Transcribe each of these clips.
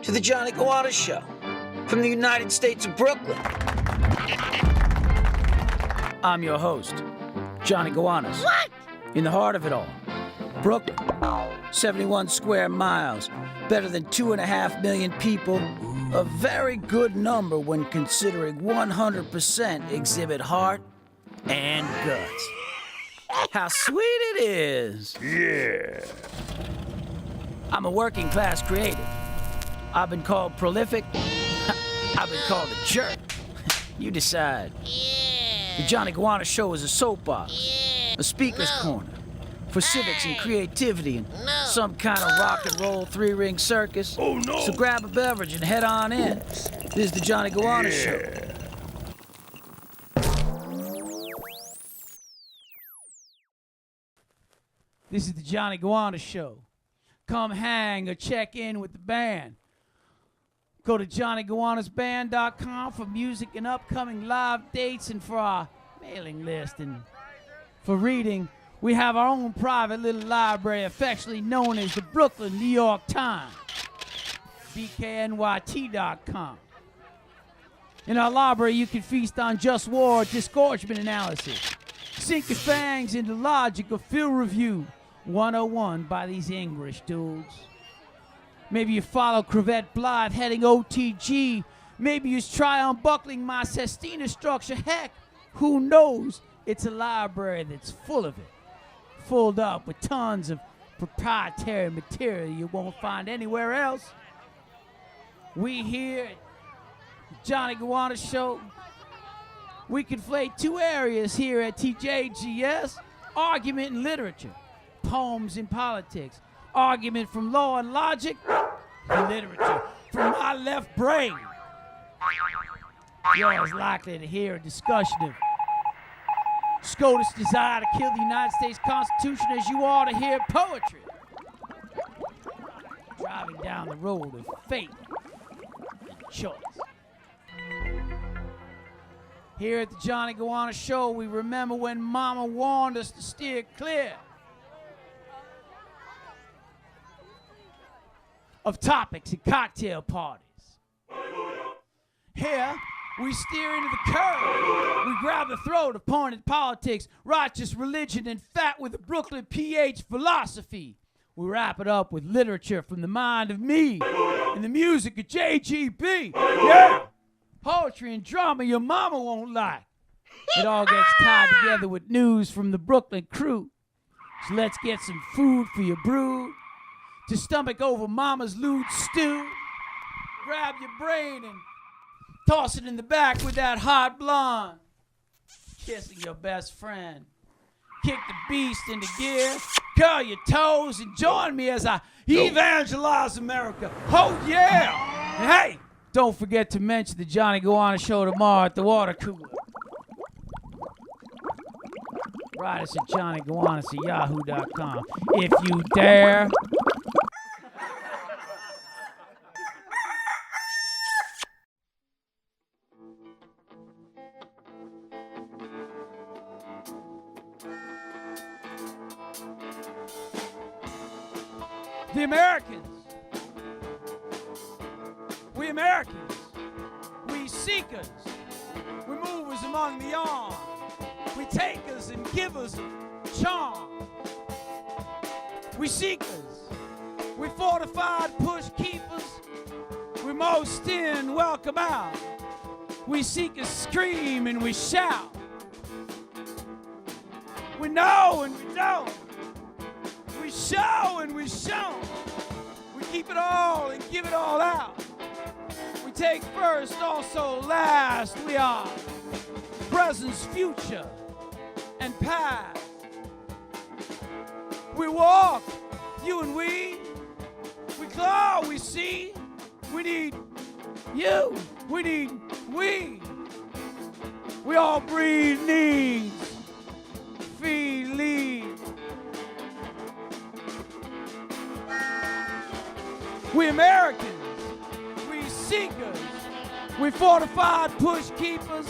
to the Jonny Gowanus Show from the United States of Brooklyn. I'm your host, Jonny Gowanus. What? In the heart of it all, Brooklyn, 71 square miles, better than 2.5 million people, a very good number when considering 100% exhibit heart and guts. How sweet it is. Yeah. I'm a working class creative. I've been called prolific. I've been called a jerk. You decide. Yeah. The Jonny Gowanus Show is a soapbox, Yeah. a speaker's corner for civics and creativity and No. some kind of rock and roll three-ring circus. Oh, no. So grab a beverage and head on in. This is the Jonny Gowanus Show. This is the Jonny Gowanus Show. Come hang or check in with the band. Go to JonnyGowanusBand.com for music and upcoming live dates and for our mailing list. And for reading, we have our own private little library affectionately known as the Brooklyn New York Times, BKNYT.com. In our library, you can feast on just war disgorgement analysis. Sink your fangs into logic of field review 101 by these English dudes. Maybe you follow Crevette Blythe heading OTG. Maybe you try unbuckling my Sestina structure. Heck, who knows? It's a library that's full of it. Filled up with tons of proprietary material you won't find anywhere else. We here at the Jonny Gowanus Show, we conflate two areas here at TJGS: argument and literature, poems and politics, argument from law and logic, and literature from my left brain. You're as likely to hear a discussion of SCOTUS' desire to kill the United States Constitution as you are to hear poetry. Driving down the road of fate and choice. Here at the Jonny Gowanus Show, we remember when Mama warned us to steer clear of topics and cocktail parties. Here, we steer into the curve. We grab the throat of pointed politics, righteous religion, and fat with a Brooklyn PH philosophy. We wrap it up with literature from the mind of me and the music of JGB. Yeah! Poetry and drama your mama won't like. It all gets tied together with news from the Brooklyn crew. So let's get some food for your brood. To stomach over mama's lewd stew. Grab your brain and toss it in the back with that hot blonde. Kissing your best friend. Kick the beast into gear. Curl your toes and join me as I evangelize America. Oh yeah! And hey, don't forget to mention the Jonny Gowanus Show tomorrow at the water cooler. Write us at JonnyGowanus@yahoo.com if you dare. The Americans. We Americans. We seekers. We movers among the armed. We takers and givers of charm. We seekers. We fortified push keepers. We most in, welcome out. We seekers scream and we shout. We know and we don't. We show and we show. We keep it all and give it all out. We take first, also last. We are presence, future, and past. We walk, you and we. We claw, we see. We need you. We need we. We all breathe needs. Feed, lead. We Americans, we seekers, we fortified push keepers,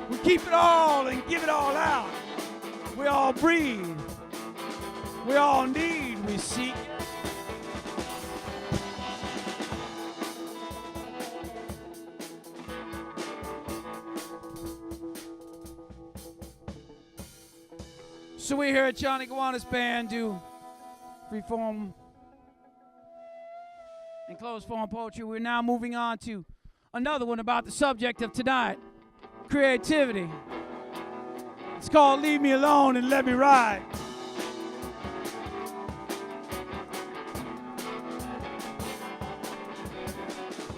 we keep it all and give it all out. We all breathe, we all need, we seek. So we here at Jonny Gowanus Band do free form and closed form poetry. We're now moving on to another one about the subject of tonight, creativity. It's called Leave Me Alone and Let Me Ride.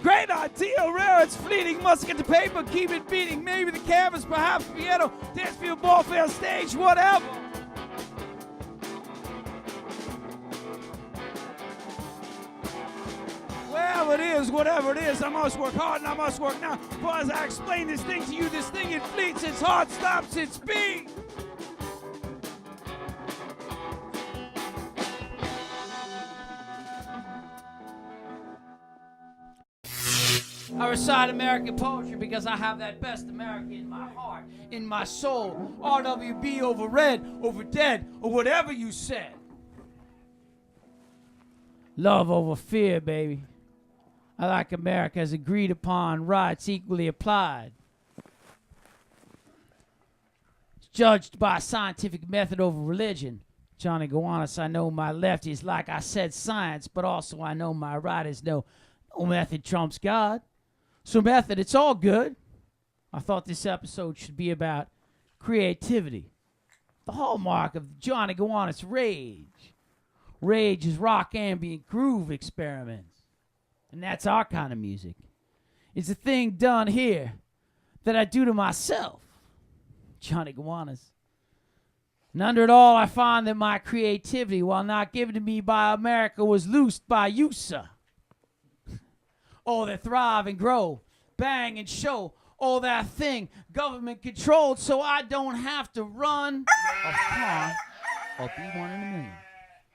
Great idea, rare, it's fleeting, must get the paper, keep it beating, maybe the canvas, perhaps piano, dance field, ball field, stage, whatever. Well, it is, whatever it is, I must work hard and I must work now. For as I explain this thing to you, this thing, it fleets, its heart stops its beat. I recite American poetry because I have that best America in my heart, in my soul. RWB over red, over dead, or whatever you said. Love over fear, baby. I like America as agreed upon, rights equally applied. It's judged by scientific method over religion. Jonny Gowanus, I know my left is like I said science, but also I know my right is no method trumps God. So method, it's all good. I thought this episode should be about creativity. The hallmark of Jonny Gowanus rage. Rage is rock ambient groove experiments. And that's our kind of music. It's a thing done here that I do to myself. Jonny Gowanus. And under it all, I find that my creativity, while not given to me by America, was loosed by you, sir. All that thrive and grow, bang and show, all that thing, government controlled, so I don't have to run a farm or be one in a million.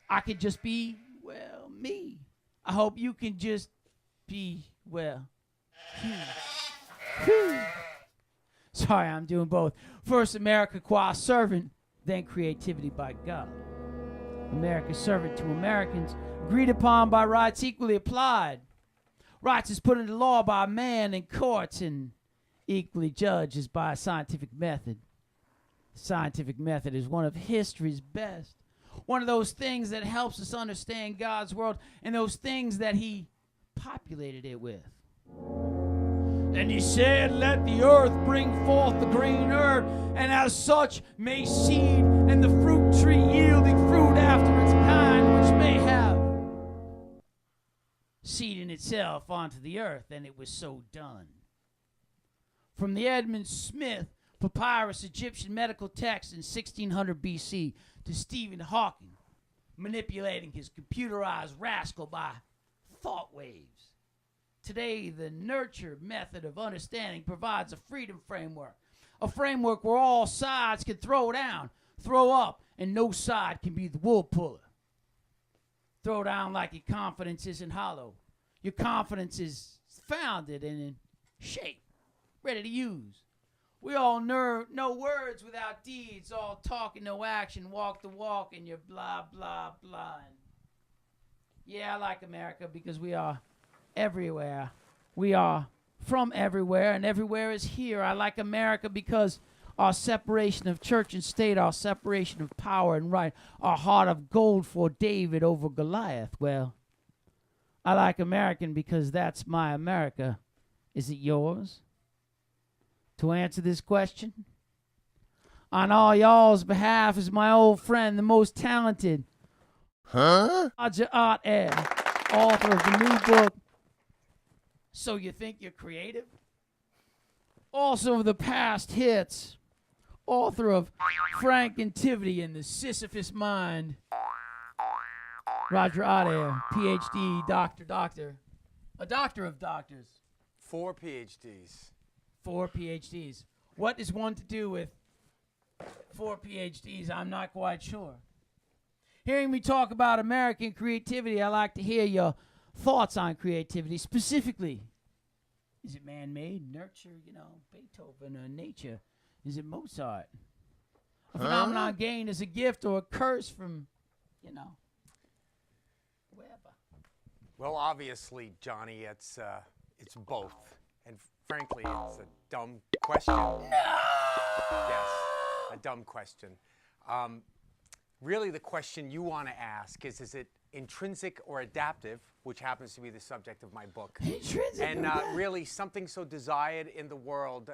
I could just be, well, me. I hope you can just be, well, you. Sorry, I'm doing both. First, America qua servant, then creativity by God. America's servant to Americans, agreed upon by rights equally applied. Rights is put into law by man in courts and equally judged by a scientific method. Scientific method is one of history's best. One of those things that helps us understand God's world and those things that he populated it with. And he said, let the earth bring forth the green herb, and as such may seed and the fruit tree yielding fruit after its kind, which may have seed in itself onto the earth, and it was so done. From the Edmund Smith papyrus Egyptian medical text in 1600 BC to Stephen Hawking manipulating his computerized rascal by thought waves. Today, the nurture method of understanding provides a freedom framework, a framework where all sides can throw down, throw up, and no side can be the wool puller. Throw down like your confidence isn't hollow. Your confidence is founded and in shape, ready to use. We all know words without deeds, all talk and no action, walk the walk and you're blah, blah, blah. And yeah, I like America because we are everywhere. We are from everywhere, and everywhere is here. I like America because our separation of church and state, our separation of power and right, our heart of gold for David over Goliath. Well, I like American because that's my America. Is it yours? To answer this question, on all y'all's behalf is my old friend, the most talented, Roger Art Air, author of the new book, So You Think You're Creative? Also of the past hits, author of Frank and Tivity and the Sisyphus Mind, Roger Adair, PhD, doctor, a doctor of doctors. 4 PhDs. 4 PhDs. What is one to do with 4 PhDs? I'm not quite sure. Hearing me talk about American creativity, I like to hear your thoughts on creativity. Specifically, is it man-made, nurture, Beethoven, or nature? Is it Mozart? A phenomenon gained as a gift or a curse from, wherever? Well, obviously, Johnny, it's both. And frankly, it's a dumb question. No! Yes, a dumb question. Really, the question you want to ask is it intrinsic or adaptive, which happens to be the subject of my book. Intrinsic. And really, something so desired in the world,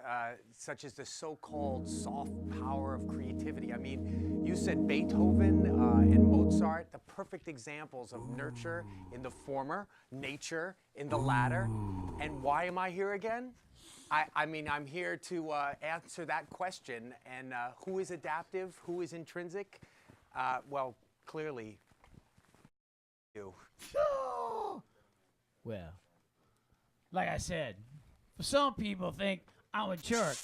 such as the so-called soft power of creativity. I mean, you said Beethoven and Mozart, the perfect examples of nurture in the former, nature in the latter. And why am I here again? I mean, I'm here to answer that question. And who is adaptive? Who is intrinsic? Well, clearly, you. Well, like I said, for some people think I'm a jerk.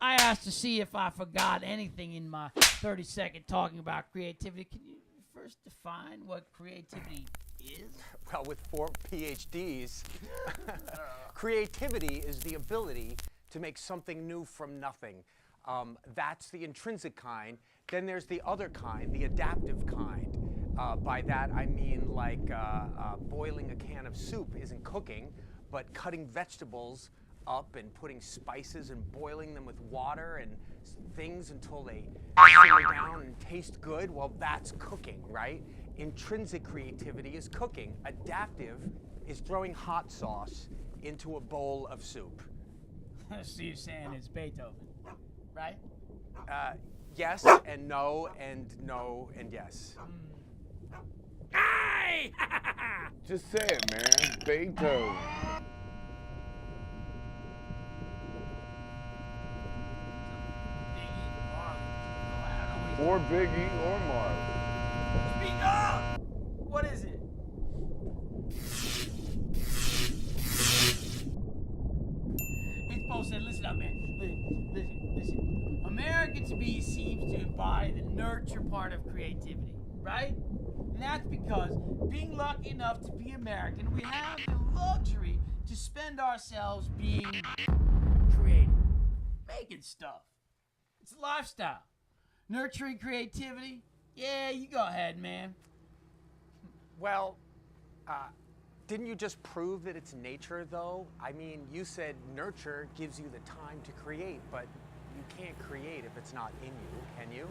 I asked to see if I forgot anything in my 30-second talking about creativity. Can you first define what creativity is? Well, with 4 PhDs, creativity is the ability to make something new from nothing. That's the intrinsic kind. Then there's the other kind, the adaptive kind. By that I mean like boiling a can of soup isn't cooking, but cutting vegetables up and putting spices and boiling them with water and things until they simmer down and taste good, well, that's cooking, right? Intrinsic creativity is cooking. Adaptive is throwing hot sauce into a bowl of soup. So you're saying it's Beethoven, right? Yes and no and no and yes. Aye! Just say it, man. Beethoven. Or Biggie or Marley. Speak up! What is it? It's supposed to say, listen up, man. Listen. American to be seems to embody the nurture part of creativity, right? And that's because being lucky enough to be American, we have the luxury to spend ourselves being creative, making stuff. It's a lifestyle. Nurturing creativity? Yeah, you go ahead, man. Well, didn't you just prove that it's nature, though? I mean, you said nurture gives you the time to create, but you can't create if it's not in you, can you?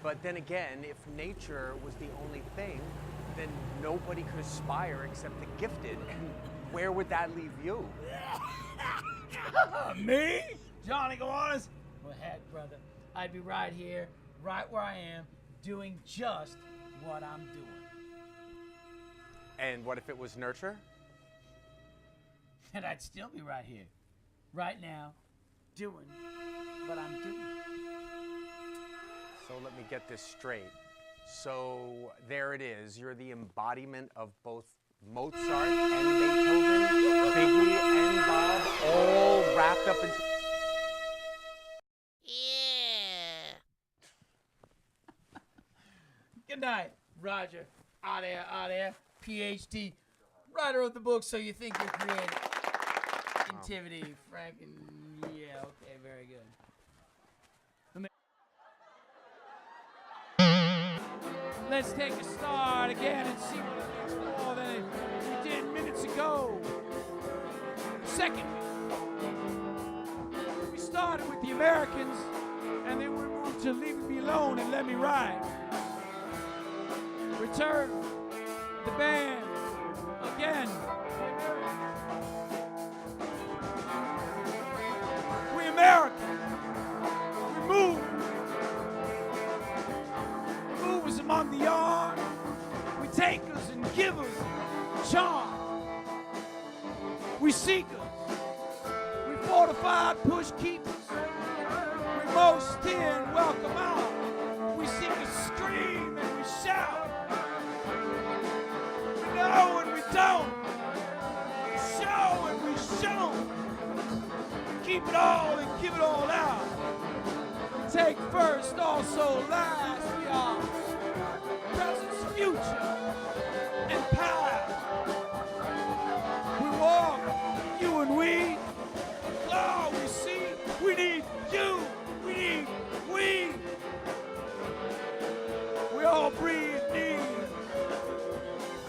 But then again, if nature was the only thing, then nobody could aspire except the gifted, and where would that leave you? Me? Jonny Gowanus? Well, heck, brother, I'd be right here, right where I am, doing just what I'm doing. And what if it was nurture? And I'd still be right here, right now, doing what I'm doing. So let me get this straight. So there it is. You're the embodiment of both Mozart and Beethoven, Biggie and Bob, all wrapped up into... Yeah. Good night, Roger. Out there. PhD. Writer of the book, So You Think You're Creative. Activity, Frank, and yeah, okay, very good. Let's take a start again and see what it makes more than we did minutes ago. Second, we started with the Americans, and then we moved to Leave Me Alone and Let Me Ride. Return the band again. We American. We move. Movers among the yarn. We takers and givers and charm. We seekers. We fortified push keepers. We most in, welcome out. We seek to scream and we shout. We know and we don't. We show and we show. Keep it all and give it all out. Take first, also last. We are present, future, and past. We walk, you and we. Oh, we see, we need you. We need we. We all breathe, need,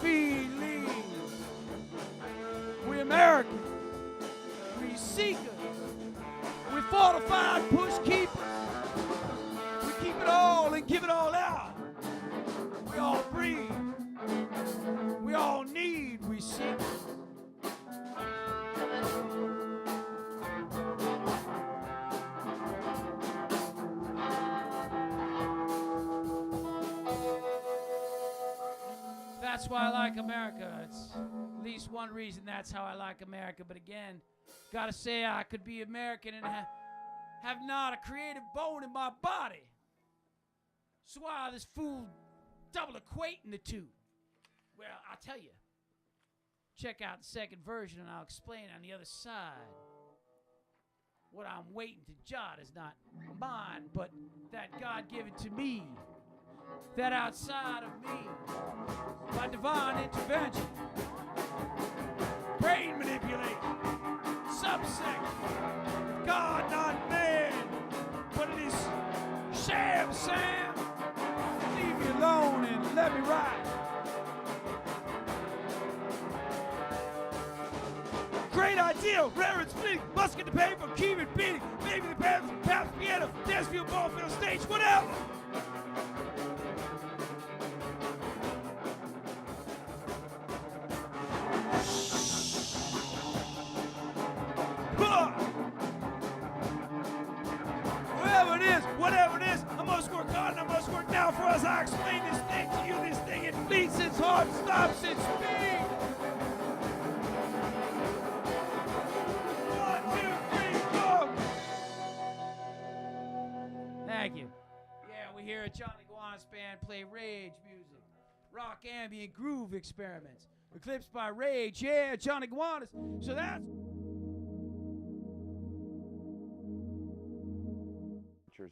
feed, lead. We American. We seekers. We fortified push keepers. We keep it all and give it all out. that's why I like America. It's at least one reason that's how I like America. But again, gotta say I could be American and have not a creative bone in my body. So why this fool double equating the two? Well, I'll tell you. Check out the second version and I'll explain on the other side. What I'm waiting to jot is not mine, but that God given to me. That outside of me, by divine intervention, brain manipulation, subsection, God not man, but it is sham Sam. Leave me alone and let me ride. Great idea, rare and splitting, musket the paper, keep it beating, maybe the perhaps piano, dance field, ball field, stage, whatever. Whatever it is, I must work hard and I must work now for us. I explain this thing to you, this thing, it fleets its heart, stops its speed. 1, 2, 3, 4. Thank you. Yeah, we here at Jonny Gowanus Band play rage music, rock ambient groove experiments, eclipsed by rage. Yeah, Jonny Gowanus. So that's...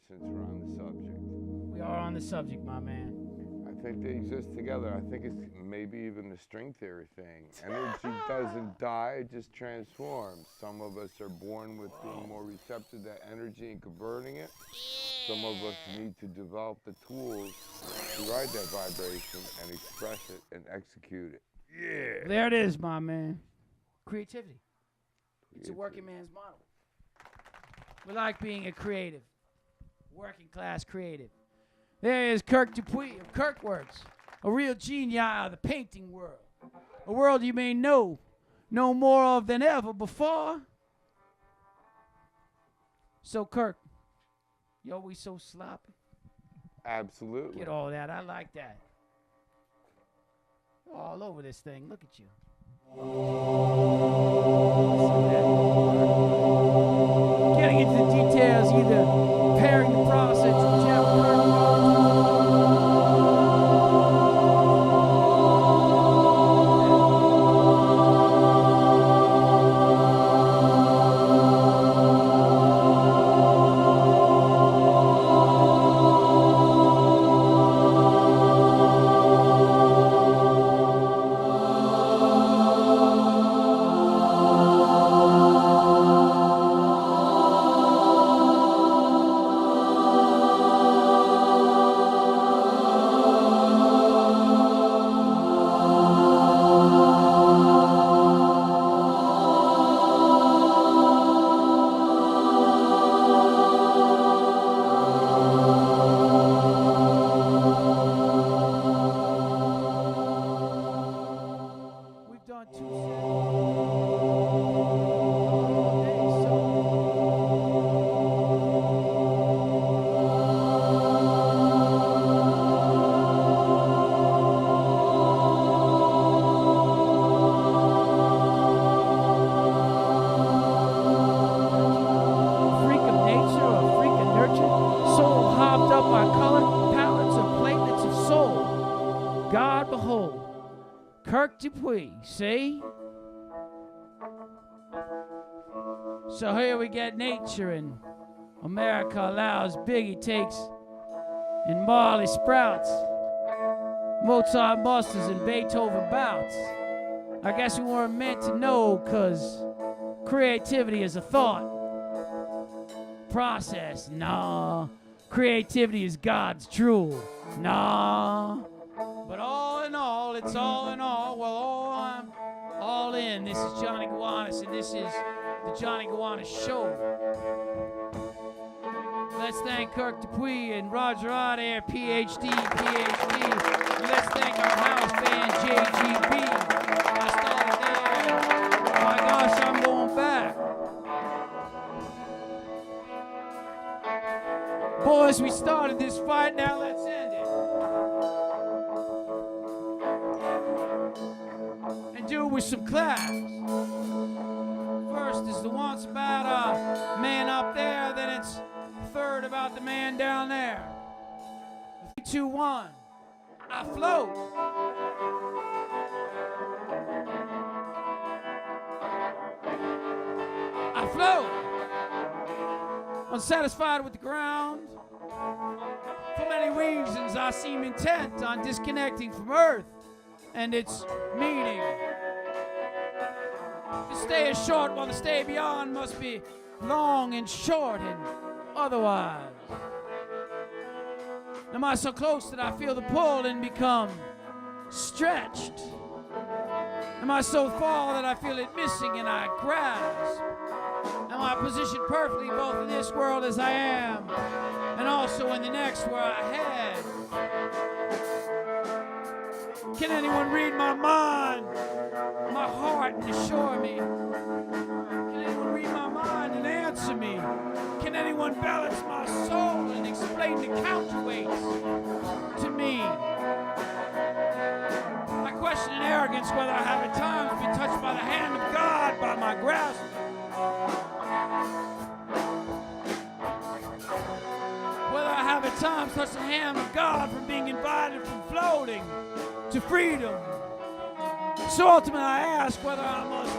Since we're on the subject. We are on the subject, my man. I think they exist together. I think it's maybe even the string theory thing. Energy doesn't die, it just transforms. Some of us are born with being more receptive to energy and converting it. Some of us need to develop the tools to ride that vibration and express it and execute it. Yeah. There it is, my man. Creativity. It's a working man's model. We like being a creative. Working class creative. There is Kirk Dupuis of Kirkworx, a real genius of the painting world. A world you may know more of than ever before. So Kirk, you always so sloppy. Absolutely. Get all that. I like that. All over this thing. Look at you. Getting into the details, either pairing the process with Jeff Dupuis, see? So here we get nature, and America allows Biggie takes and Marley sprouts, Mozart musters and Beethoven bouts. I guess we weren't meant to know, cause creativity is a thought process. Nah, creativity is God's drool. Nah. But all in all, it's all in all. Well, I'm all in. This is Jonny Gowanus, and this is the Jonny Gowanus Show. Let's thank Kirk Dupuis and Roger Adair, PhD. And let's thank our house band, JGB. I started there. Oh my gosh, I'm going back. Boys, we started this fight, now let's end it. with some class. First is the once about a man up there, then it's third about the man down there. 3, 2, 1. I float. I float. Unsatisfied with the ground. For many reasons, I seem intent on disconnecting from Earth and its meaning. To stay is short, while the stay beyond must be long and short and otherwise. Am I so close that I feel the pull and become stretched? Am I so far that I feel it missing and I grasp? Am I positioned perfectly both in this world as I am and also in the next where I head? Can anyone read my mind, my heart, and assure me? Can anyone read my mind and answer me? Can anyone balance my soul and explain the counterweights to me? I question in arrogance whether I have at times been touched by the hand of God, by my grasp. Whether I have at times touched the hand of God from being invited from floating to freedom. So ultimately I ask whether I must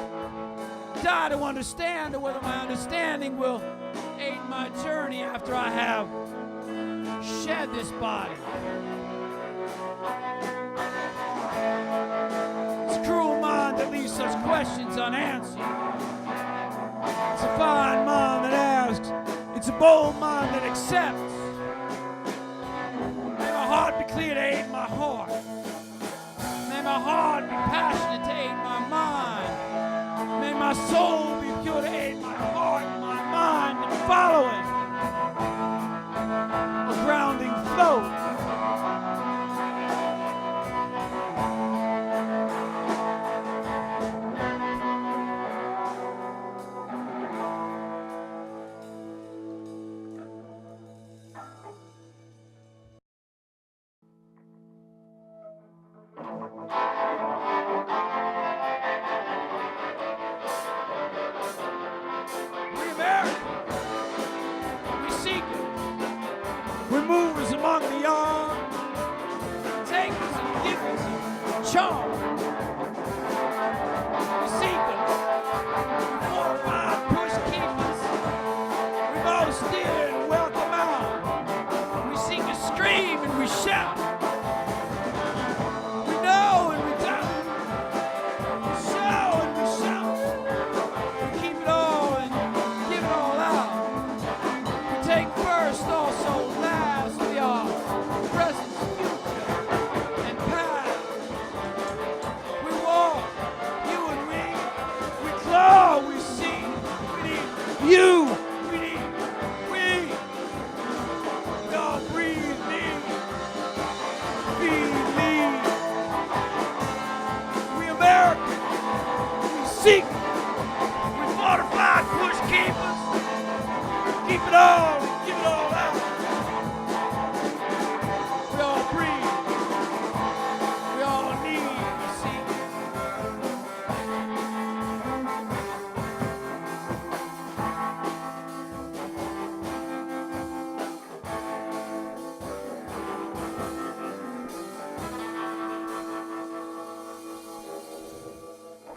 die to understand or whether my understanding will aid my journey after I have shed this body. It's a cruel mind that leaves such questions unanswered. It's a fine mind that asks. It's a bold mind that accepts. May my heart be clear to aid my heart. May my heart be passionate to aid my mind. May my soul be pure to aid my heart and my mind in following a grounding flow. We're movers among the young, takers and givers of charm. We seekers, fortified push keepers, we most dear and welcome out. We seek and scream and we shout. We know and we doubt. We show and we shout. We keep it all and give it all out. We take first also. Presence, future, and past. We walk, you and we claw, we see, we need you, we need, we all breathe me, feed me. We Americans, we seek, we fortified push keepers, keep it all, and give it all out.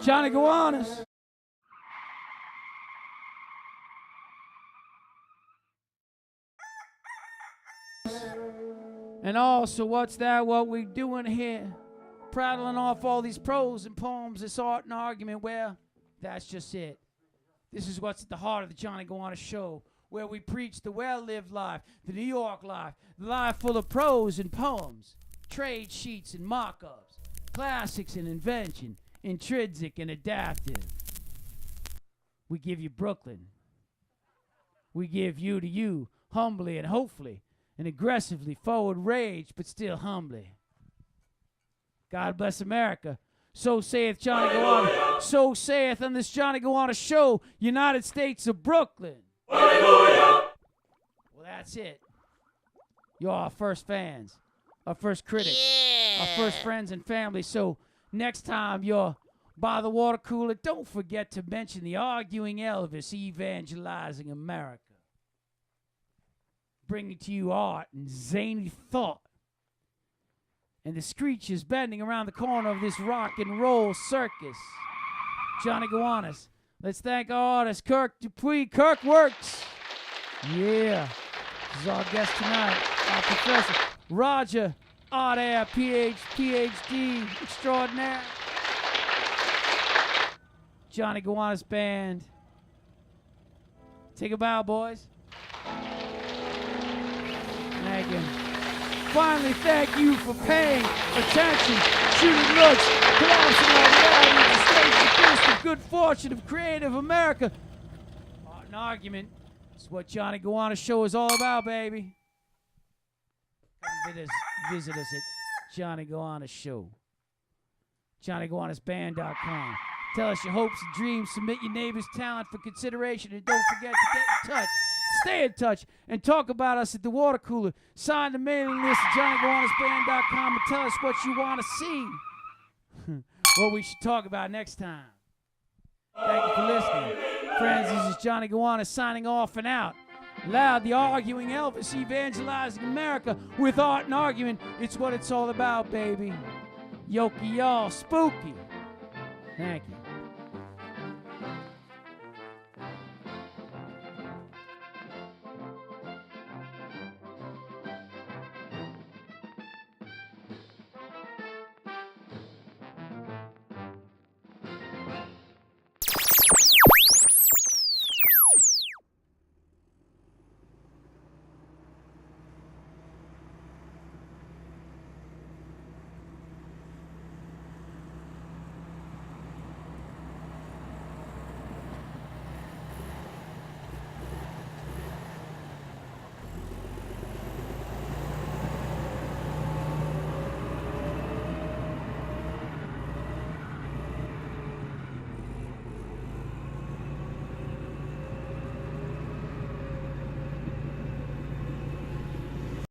Jonny Gowanus. And also, what's that? What we doing here? Prattling off all these prose and poems, this art and argument. Well, that's just it. This is what's at the heart of the Jonny Gowanus Show, where we preach the well-lived life, the New York life, the life full of prose and poems, trade sheets and mock-ups, classics and invention, intrinsic and adaptive. We give you Brooklyn. We give you to you, humbly and hopefully, and aggressively forward rage, but still humbly. God bless America. So saith Jonny Gowanus. So saith on this Jonny Gowanus Show, United States of Brooklyn. Well, that's it. You're our first fans, our first critics, our first friends and family. So next time you're by the water cooler, don't forget to mention the Arguing Elvis Evangelizing America. Bringing to you art and zany thought. And the screeches bending around the corner of this rock and roll circus. Jonny Gowanus. Let's thank our artist, Dupuis, Kirkworx. Yeah. This is our guest tonight, our professor, Roger Adair, PhD extraordinaire. Jonny Gowanus Band. Take a bow, boys. Thank you. Finally, thank you for paying attention, shooting looks, collapsing our reality to stage the fist of good fortune of creative America. Art and argument is what Jonny Gowanus Show is all about, baby. Come visit us at Jonny Gowanus Show. JonnyGowanusBand.com. Tell us your hopes and dreams. Submit your neighbor's talent for consideration. And don't forget to get in touch. Stay in touch and talk about us at the water cooler. Sign the mailing list at JonnyGowanusBand.com and tell us what you want to see. What we should talk about next time. Thank you for listening. Friends, this is Jonny Gowanus signing off and out. Loud, the Arguing Elvis Evangelizing America with art and argument. It's what it's all about, baby. Yoki y'all, spooky. Thank you.